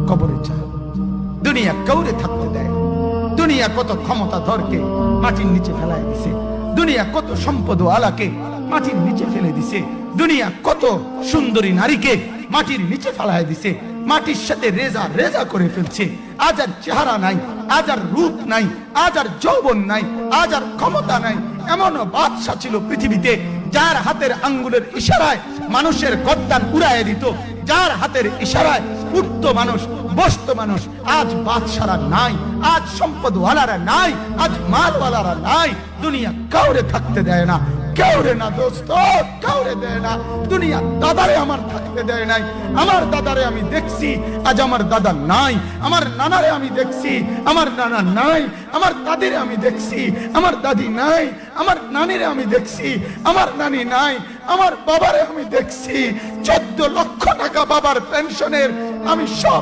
কবরে যায়। দুনিয়া কাউরে থাকতে দেয়। দুনিয়া কত ক্ষমতাধরকে মাটির নিচে ফেলায় দিছে। দুনিয়া কত সম্পদ আলাকে মাটির নিচে ফেলে দিছে। দুনিয়া কত সুন্দরী নারীকে মাটির নিচে ফেলায় দিছে। মাটির সাথে রেজা রেজা করে ফেলছে। আজ আর চেহারা নাই, আজ আর রূপ নাই, আজ আর যৌবন নাই, আজ আর ক্ষমতা নাই। এমন বাদশা ছিল পৃথিবীতে যার হাতের আঙ্গুলের ইশারায় মানুষের গর্দান উড়াইয়া দিত, যার হাতের ইশারায় উঠত মানুষ, বসত মানুষ। আজ বাদশারা নাই, আজ সম্পদওয়ালারা নাই, আজ মালওয়ালারা নাই। দুনিয়া কাউরে থাকতে দেয় না, কাউরে না দোস্ত, কাউরে দেয় না। দুনিয়া দাদারে আমার থাকতে দেয় নাই। আমার দাদারে আমি দেখছি, আজ আমার দাদা নাই। আমার নানারে আমি দেখছি, আমার নানা নাই। আমার দাদিরে আমি দেখছি, আমার দাদি নাই। আমার নানিরে আমি দেখছি, আমার নানি নাই। আমার বাবারে আমি দেখছি, 14 লক্ষ টাকা বাবার পেনশনের আমি সব